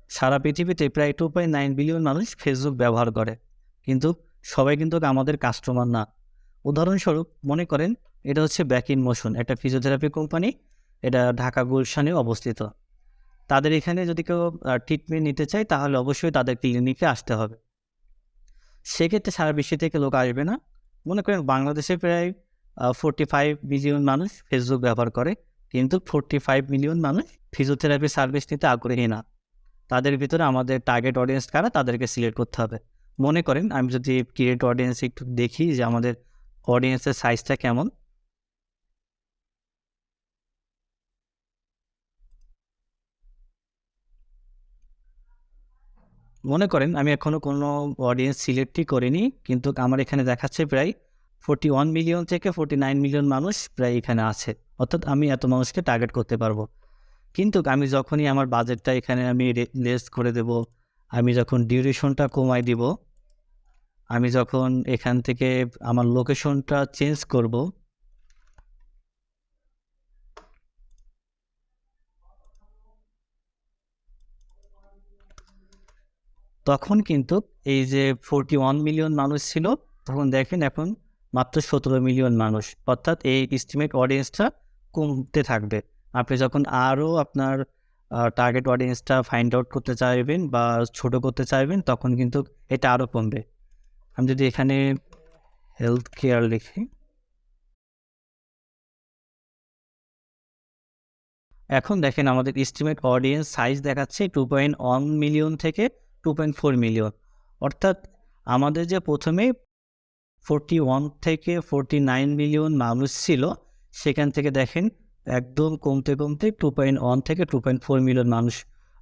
সারা পৃথিবীতে প্রায় 2.9 বিলিয়ন মানুষ ফেসবুক ব্যবহার করে, কিন্তু সবাই কিন্তু আমাদের কাস্টমার না। উদাহরণস্বরূপ মনে করেন এটা হচ্ছে ব্যাক ইন মোশন, একটা ফিজিওথেরাপি কোম্পানি, এটা ঢাকা গুলশানে অবস্থিত। তাদের এখানে যদি কেউ ট্রিটমেন্ট নিতে চায় তাহলে অবশ্যই তাদের ক্লিনিকে আসতে হবে। সেক্ষেত্রে সারা বিশ্ব থেকে লোক আসবে না। মনে করেন বাংলাদেশে প্রায় 45 মিলিয়ন মানুষ ফেসবুক ব্যবহার করে, কিন্তু 45 মিলিয়ন মানুষ ফিজিওথেরাপি সার্ভিস নিতে আগ্রহী না। তাদের ভিতরে আমাদের টার্গেট অডিয়েন্স কারা, তাদেরকে সিলেক্ট করতে হবে। মনে করেন আমি যদি ক্রিয়েট অডিয়েন্স একটু দেখি যে আমাদের অডিয়েন্সের সাইজটা কেমন। মনে করেন আমি এখনও কোনো অডিয়েন্স সিলেক্টই করিনি, কিন্তু আমার এখানে দেখাচ্ছে প্রায় 41 মিলিয়ন থেকে 49 মিলিয়ন মানুষ প্রায় এখানে আছে। অর্থাৎ আমি এত মানুষকে টার্গেট করতে পারবো। কিন্তু আমি যখনই আমার বাজেটটা এখানে আমি লেস করে দেব, আমি যখন ডিউরেশনটা কমাই দিব, আমি যখন এখান থেকে আমার লোকেশনটা চেঞ্জ করব, তখন কিন্তু এই যে 41 মিলিয়ন মানুষ ছিল, তখন দেখেন এখন মাত্র 17 মিলিয়ন মানুষ। অর্থাৎ এই এস্টিমেট অডিয়েন্সটা কমতে থাকবে। আপনি যখন আরও আপনার টার্গেট অডিয়েন্সটা ফাইন্ড আউট করতে চাইবেন বা ছোট করতে চাইবেন, তখন কিন্তু এটা আরও কমবে। আমি যদি এখানে হেলথ কেয়ার লিখি, এখন দেখেন আমাদের এস্টিমেট অডিয়েন্স সাইজ দেখাচ্ছে 2.1 মিলিয়ন থেকে 2.4 মিলিয়ন। অর্থাৎ আমাদের যে প্রথমে 41 থেকে 49 মিলিয়ন মানুষ ছিল, সেখান থেকে দেখেন একদম কমতে কমতে 2.1 থেকে 2.4 মিলিয়ন মানুষ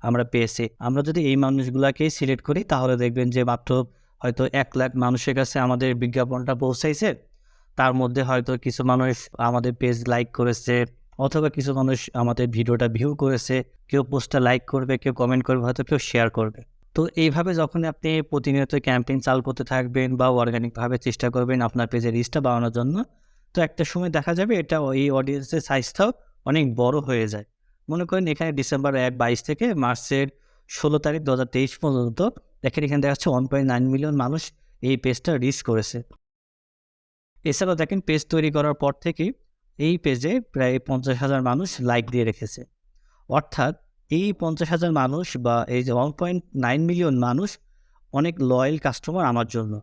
আমরা পেয়েছি। আমরা যদি এই মানুষগুলোকেই সিলেক্ট করি তাহলে দেখবেন যে মাত্র হয়তো 1 লাখ মানুষের কাছে আমাদের বিজ্ঞাপনটা পৌঁছাইছে। তার মধ্যে হয়তো কিছু মানুষ আমাদের পেজ লাইক করেছে, অথবা কিছু মানুষ আমাদের ভিডিওটা ভিউ করেছে, কেউ পোস্টটা লাইক করবে, কেউ কমেন্ট করবে, হয়তো কেউ শেয়ার করবে। তো এইভাবে যখন আপনি প্রতিনিয়ত ক্যাম্পেইন চালু করতে থাকবেন বা অর্গানিকভাবে চেষ্টা করবেন আপনার পেজের রিচটা বাড়ানোর জন্য, তো একটা সময় দেখা যাবে এটা এই অডিয়েন্সের সাইজটাও অনেক বড় হয়ে যায়। মনে করেন এখানে ডিসেম্বর 22 থেকে মার্চের 16 তারিখ 2023 পর্যন্ত দেখেন এখানে দেখা যাচ্ছে 1.9 মিলিয়ন মানুষ এই পেজটা রিচ করেছে। এছাড়াও দেখেন পেজ তৈরি করার পর থেকেই এই পেজে প্রায় 50,000 মানুষ লাইক দিয়ে রেখেছে। অর্থাৎ এই 50,000 মানুষ বা এই যে 1.9 মিলিয়ন মানুষ অনেক লয়াল কাস্টমার আমার জন্য।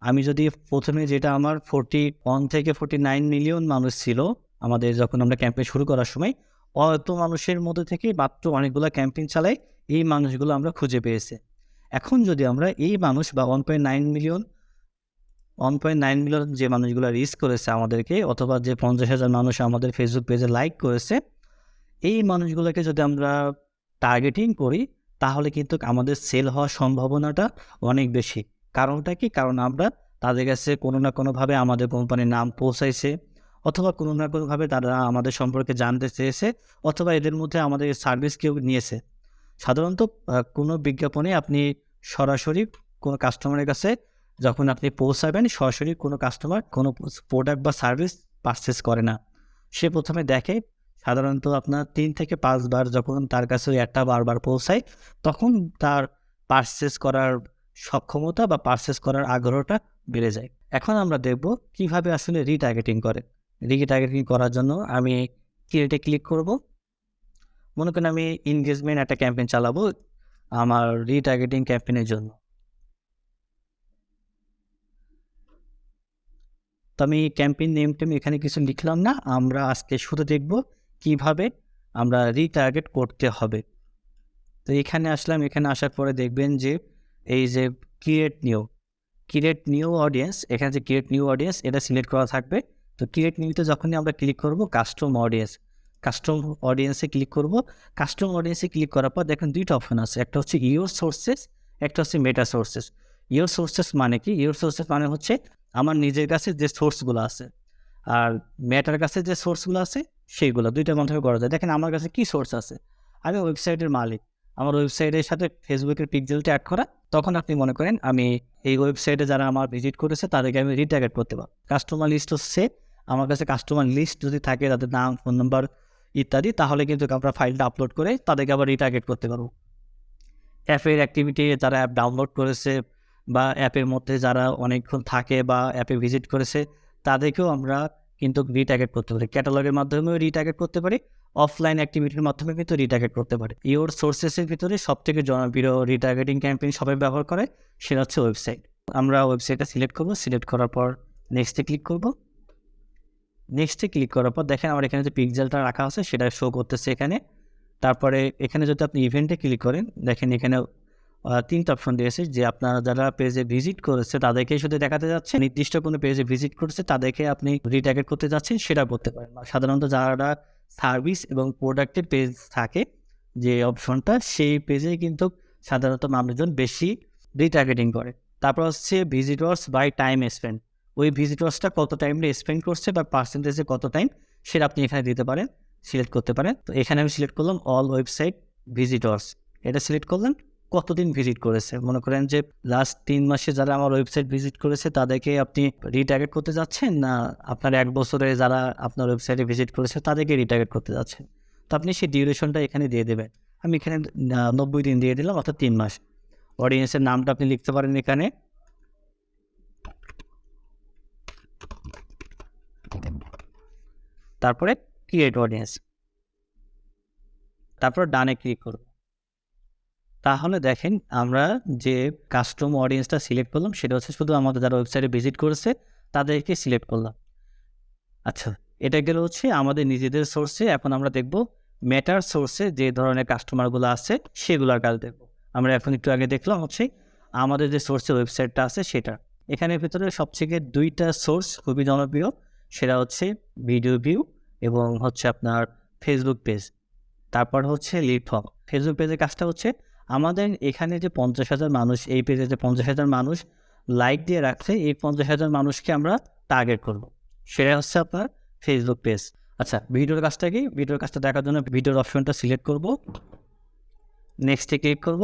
আমি যদি প্রথমে যেটা আমার 41 থেকে 49 মিলিয়ন মানুষ ছিল আমাদের যখন আমরা ক্যাম্পেইন শুরু করার সময়, অত মানুষের মধ্যে থেকে মাত্র অনেকগুলো ক্যাম্পেইন চালাই, এই মানুষগুলো আমরা খুঁজে পেয়েছি। এখন যদি আমরা এই মানুষ বা 1.9 মিলিয়ন যে মানুষগুলো রিচ করেছে আমাদেরকে, অথবা যে 50,000 মানুষ আমাদের ফেসবুক পেজে লাইক করেছে, এই মানুষগুলোকে যদি আমরা টার্গেটিং করি তাহলে কিন্তু আমাদের সেল হওয়ার সম্ভাবনাটা অনেক বেশি। কারণটা কি? কারণ আমরা তাদের কাছে কোনো না কোনোভাবে আমাদের কোম্পানির নাম পৌঁছাইছে, অথবা কোনো না কোনোভাবে তারা আমাদের সম্পর্কে জানতে চেয়েছে, অথবা এদের মধ্যে আমাদের সার্ভিস কেউ নিয়েছে। সাধারণত কোনো বিজ্ঞাপনে আপনি সরাসরি কোনো কাস্টমারের কাছে যখন আপনি পৌঁছাবেন, সরাসরি কোনো কাস্টমার কোনো প্রোডাক্ট বা সার্ভিস পারচেস করে না। সে প্রথমে দেখে, সাধারণত আপনার 3 থেকে 5 বার যখন তার কাছে ওই একটা বারবার পৌঁছায়, তখন তার পারচেস করার সক্ষমতা বা পারচেস করার আগ্রহটা বেড়ে যায়। এখন আমরা দেখব কিভাবে আসলে রিটার্গেটিং করে। রিটার্গেটিং করার জন্য আমি ক্রিয়েটে ক্লিক করব। মনে করেন আমি এনগেজমেন্ট একটা ক্যাম্পেইন চালাবো আমার রিটার্গেটিং ক্যাম্পেইনের জন্য। তো আমি ক্যাম্পেইন নেম এখানে কিছু লিখলাম না। আমরা আজকে শুধু দেখব কিভাবে আমরা রিটার্গেট করতে হবে। তো এখানে আসলাম, এখানে আসার পরে দেখবেন যে এই যে ক্রিয়েট নিউ অডিয়েন্স, এখানে যে ক্রিয়েট নিউ অডিয়েন্স এটা সিলেক্ট করা থাকবে। তো ক্রিয়েট নিউতে যখনই আমরা ক্লিক করব কাস্টম অডিয়েন্সে ক্লিক করব। কাস্টম অডিয়েন্সে ক্লিক করার পর দেখেন দুইটা অপশন আছে, একটা হচ্ছে ইওর সোর্সেস, একটা হচ্ছে মেটা সোর্সেস। ইওর সোর্সেস মানে কি? ইওর সোর্সেস মানে হচ্ছে আমার নিজের কাছে যে সোর্সগুলো আছে, আর মেটার কাছে যে সোর্সগুলো আছে সেইগুলো, দুইটার মাধ্যমে করা যায়। দেখেন আমার কাছে কি সোর্স আছে, আমি ওয়েবসাইটের মালিক, আমার ওয়েবসাইটের সাথে ফেসবুকের পিক্সেলটা অ্যাড করা। তখন আপনি মনে করেন আমি এই ওয়েবসাইটে যারা আমার ভিজিট করেছে তাদেরকে আমি রিটার্গেট করতে পারবো। কাস্টমার লিস্ট হচ্ছে আমার কাছে কাস্টমার লিস্ট যদি থাকে, তাদের নাম, ফোন নাম্বার ইত্যাদি, তাহলে কিন্তু আমরা ফাইলটা আপলোড করে তাদেরকে আবার রিটার্গেট করতে পারবো। অ্যাপের অ্যাক্টিভিটি, যারা অ্যাপ ডাউনলোড করেছে বা অ্যাপের মধ্যে যারা অনেকক্ষণ থাকে বা অ্যাপে ভিজিট করেছে, তাদেরকেও আমরা কিন্তু রিটার্গেট করতে পারি। ক্যাটালগের মাধ্যমেও রিটার্গেট করতে পারি, অফলাইন অ্যাক্টিভিটির মাধ্যমে কিন্তু রিটার্গেট করতে পারি। ইওর সোর্সেসের ভিতরে সবথেকে জনপ্রিয় রিটার্গেটিং ক্যাম্পেইন সবাই ব্যবহার করে, সেটা হচ্ছে ওয়েবসাইট। আমরা ওয়েবসাইটটা সিলেক্ট করব, সিলেক্ট করার পর নেক্সটে ক্লিক করব। নেক্সটে ক্লিক করার পর দেখেন আমার এখানে যে পিক্সেলটা রাখা আছে সেটা শো করতেছে এখানে। তারপরে এখানে যদি আপনি ইভেন্টে ক্লিক করেন, দেখেন এখানে 3টা অপশন দিয়েছে যে আপনারা যারা পেজে ভিজিট করেছে তাদেরকেই শুধু দেখাতে যাচ্ছে, নির্দিষ্ট কোনো পেজে ভিজিট করেছে তাদেরকে আপনি রিটার্গেট করতে যাচ্ছেন সেটা করতে পারেন। সাধারণত যারা সার্ভিস এবং প্রোডাক্টের পেজ থাকে যে অপশনটা, সেই পেজেই কিন্তু সাধারণত মানুষজন বেশি রিটার্গেটিং করে। তারপর হচ্ছে ভিজিটর্স বাই টাইম স্পেন্ড, ওই ভিজিটর্সটা কত টাইমে স্পেন্ড করছে বা পার্সেন্টেজে কত টাইম, সেটা আপনি এখানে দিতে পারেন, সিলেক্ট করতে পারেন। তো এখানে আমি সিলেক্ট করলাম অল ওয়েবসাইট ভিজিটর্স, এটা সিলেক্ট করলাম। কতদিন ভিজিট করেছে, মনে করেন যে লাস্ট 3 মাসে যারা আমার ওয়েবসাইট ভিজিট করেছে তাদেরকে আপনি রিটার্গেট করতে যাচ্ছেন, না আপনার 1 বছরে যারা আপনার ওয়েবসাইটে ভিজিট করেছে তাদেরকে রিটার্গেট করতে যাচ্ছেন। তো আপনি সেই ডিউরেশনটা এখানে দিয়ে দেবেন। আমি এখানে 90 দিন দিয়ে দিলাম, অর্থাৎ 3 মাস। অডিয়েন্সের নামটা আপনি লিখতে পারেন এখানে, তারপরে ক্রিয়েট অডিয়েন্স, তারপর ডানে ক্লিক করব। তাহলে দেখেন আমরা যে কাস্টম অডিয়েন্সটা সিলেক্ট করলাম সেটা হচ্ছে শুধু আমাদের যারা ওয়েবসাইটে ভিজিট করেছে তাদেরকে সিলেক্ট করলাম। আচ্ছা, এটা গেল হচ্ছে আমাদের নিজেদের সোর্সে। এখন আমরা দেখব মেটার সোর্সে যে ধরনের কাস্টমারগুলো আছে সেগুলোর কাজ দেখব। আমরা এখন একটু আগে দেখলাম হচ্ছে আমাদের যে সোর্সের ওয়েবসাইটটা আছে সেটা। এখানের ভিতরে সবথেকে 2টা সোর্স খুবই জনপ্রিয়, সেটা হচ্ছে ভিডিও ভিউ এবং হচ্ছে আপনার ফেসবুক পেজ। তারপর হচ্ছে লিড ফর্ম। ফেসবুক পেজের কাজটা হচ্ছে আমাদের এখানে যে 50,000 মানুষ, এই পেজে যে 50,000 মানুষ লাইক দিয়ে রাখছে, এই 50,000 মানুষকে আমরা টার্গেট করব, সেটা হচ্ছে আপনার ফেসবুক পেজ। আচ্ছা, ভিডিওর কাজটা কি? ভিডিওর কাজটা দেখার জন্য ভিডিওর অপশনটা সিলেক্ট করব, নেক্সটে ক্লিক করব।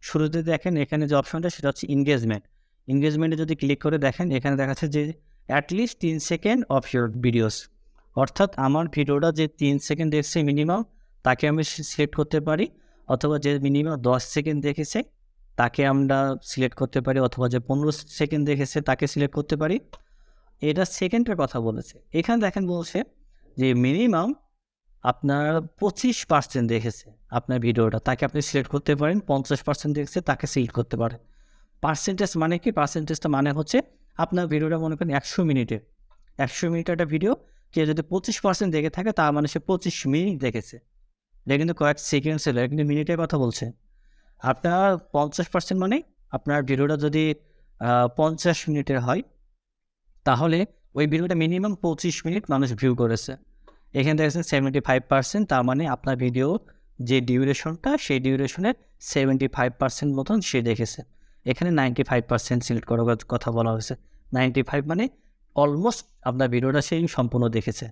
শুরুতে দেখেন এখানে যে অপশনটা সেটা হচ্ছে এনগেজমেন্ট। এনগেজমেন্টে যদি ক্লিক করে দেখেন এখানে দেখাচ্ছে যে at least 3 second of your videos, অর্থাৎ আমার ভিডিওটা যে 3 সেকেন্ড দেখছে মিনিমাম তাকে আমি সিলেক্ট করতে পারি, অথবা যে মিনিমাম 10 সেকেন্ড দেখেছে তাকে আমরা সিলেক্ট করতে পারি, অথবা যে 15 সেকেন্ড দেখেছে তাকে সিলেক্ট করতে পারি। এটা সেকেন্ডের কথা বলেছে। এখানে দেখেন বলছে যে মিনিমাম আপনার 25% দেখেছে আপনার ভিডিওটা, তাকে আপনি সিলেক্ট করতে পারেন। 50% দেখেছে তাকে সিলেক্ট করতে পারেন। পার্সেন্টেজ মানে কি? পার্সেন্টেজটা মানে হচ্ছে আপনার ভিডিওটা মনে করেন 100 মিনিটের, 100 মিনিটের একটা ভিডিও কেউ যদি 25% দেখে থাকে তার মানে সে 25 মিনিট দেখেছে। এটা কিন্তু কয়েক সেকেন্ড ছিল, এটা কিন্তু মিনিটের কথা বলছে। আপনার 50% মানে আপনার ভিডিওটা যদি 50 মিনিটের হয় তাহলে ওই ভিডিওটা মিনিমাম 25 মিনিট মানুষ ভিউ করেছে। এখানে দেখেছেন 75%, তার মানে আপনার ভিডিও যে ডিউরেশনটা সেই ডিউরেশনের 75% মতন সে দেখেছে। এখানে 95% সিলেক্ট করার কথা বলা হয়েছে। 95 মানে অলমোস্ট আপনার ভিডিওটা সেই সম্পূর্ণ দেখেছে।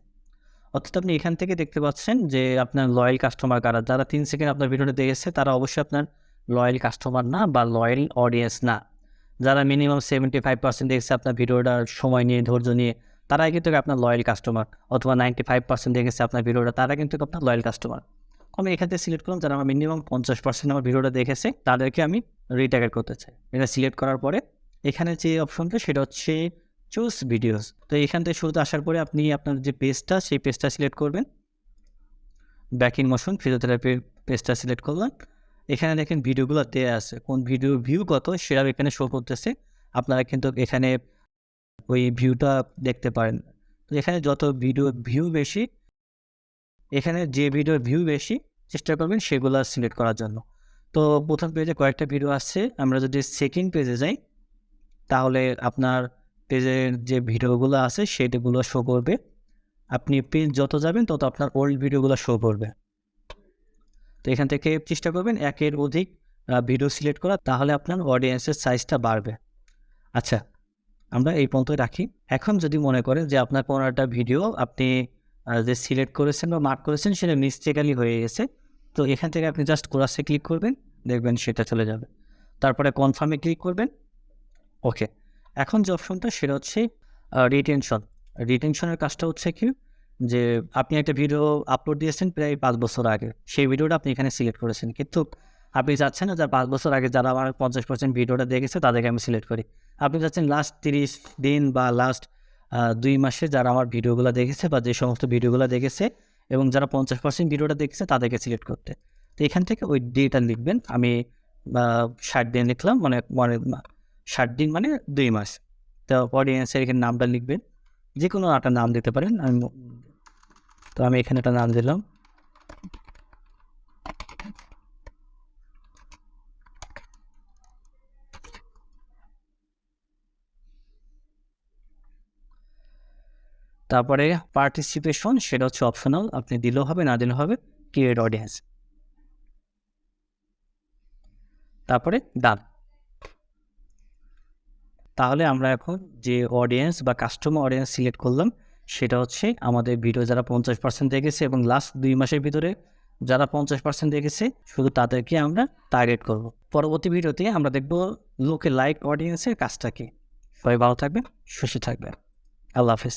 অর্থাৎ আপনি এখান থেকে দেখতে পাচ্ছেন যে আপনার লয়াল কাস্টমার কারা। যারা 3 সেকেন্ড আপনার ভিডিওটা দেখেছে তারা অবশ্যই আপনার লয়াল কাস্টমার না বা লয়াল অডিয়েন্স না। যারা মিনিমাম 75% দেখেছে আপনার ভিডিওটার সময় নিয়ে, ধৈর্য নিয়ে, তারাই কিন্তু আপনার লয়াল কাস্টমার, অথবা 95% দেখেছে আপনার ভিডিওটা, তারা কিন্তু আপনার লয়াল কাস্টমার। আমি এখান থেকে সিলেক্ট করলাম যারা আমার মিনিমাম 50% আমার ভিডিওটা দেখেছে তাদেরকে আমি রিটার্গেট করতে চাই। এটা সিলেক্ট করার পরে এখানে যে অপশনটা সেটা হচ্ছে চুজ ভিডিওস। তো এখান থেকে শুরুতে আসার পরে আপনি আপনার যে পেজটা সেই পেজটা সিলেক্ট করবেন। ব্যাক ইন মোশন ফিজিওথেরাপির পেজটা সিলেক্ট করলাম। এখানে দেখেন ভিডিওগুলো দেওয়া আছে, কোন ভিডিও ভিউ কত সেটাও এখানে শো করতেছে। আপনারা কিন্তু এখানে ওই ভিউটা দেখতে পারেন। তো এখানে যত ভিডিও ভিউ বেশি, এখানে যে ভিডিওর ভিউ বেশি চেষ্টা করবেন সেগুলো সিলেক্ট করার জন্য। তো প্রথম পেজে কয়েকটা ভিডিও আসছে, আমরা যদি সেকেন্ড পেজে যাই তাহলে আপনার পেজের যে ভিডিওগুলো আছে সেটাগুলো শো করবে। আপনি পেজ যত যাবেন তত আপনার ওল্ড ভিডিওগুলো শো করবে। তো এখান থেকে চেষ্টা করবেন একের অধিক ভিডিও সিলেক্ট করা, তাহলে আপনার অডিয়েন্সের সাইজটা বাড়বে। আচ্ছা, আমরা এই পর্যন্ত রাখি। এখন যদি মনে করেন যে আপনার কোনো একটা ভিডিও আপনি যে সিলেক্ট করেছেন বা মার্ক করেছেন সেটা মিস্টেকালি হয়ে গেছে, তো এখান থেকে আপনি জাস্ট কোরাসে ক্লিক করবেন, দেখবেন সেটা চলে যাবে। তারপরে কনফার্মে ক্লিক করবেন। ওকে, এখন যে অপশনটা সেটা হচ্ছে রিটেনশন। রিটেনশনের কাজটা হচ্ছে কি, যে আপনি একটা ভিডিও আপলোড দিয়েছেন প্রায় 5 বছর আগে, সেই ভিডিওটা আপনি এখানে সিলেক্ট করেছেন, কিন্তু আপনি চাচ্ছেন না যে 5 বছর আগে যারা আমার 50% ভিডিওটা দেখেছে তাদেরকে আমি সিলেক্ট করি। আপনি চাচ্ছেন লাস্ট 30 দিন বা লাস্ট 2 মাসে যারা আমার ভিডিওগুলো দেখেছে বা যে সমস্ত ভিডিওগুলো দেখেছে এবং যারা 50% ভিডিওটা দেখেছে তাদেরকে সিলেক্ট করতে। তো এখান থেকে ওই ডেটা লিখবেন। আমি 60 দিন লিখলাম, মানে 60 দিন মানে 2 মাস। তো অডিয়েন্সের এখানে নামটা লিখবেন, যে কোনো একটা নাম দিতে পারেন। আমি এখানে একটা নাম দিলাম। তারপরে পার্টিসিপেশন, সেটা হচ্ছে অপশনাল, আপনি দিলেও হবে না দিলেও হবে। ক্রিয়েট অডিয়েন্স, তারপরে ডান। তাহলে আমরা এখন যে অডিয়েন্স বা কাস্টমার অডিয়েন্স সিলেক্ট করলাম সেটা হচ্ছে আমাদের ভিডিও যারা 50% দেখেছে এবং লাস্ট 2 মাসের ভিতরে যারা 50% দেখেছে শুধু তাদেরকে আমরা টার্গেট করব। পরবর্তী ভিডিওতে আমরা দেখব লোকে লাইক অডিয়েন্সের কাজটা কি। সবাই ভালো থাকবেন, সুস্থ থাকবেন। আল্লাহ হাফেজ।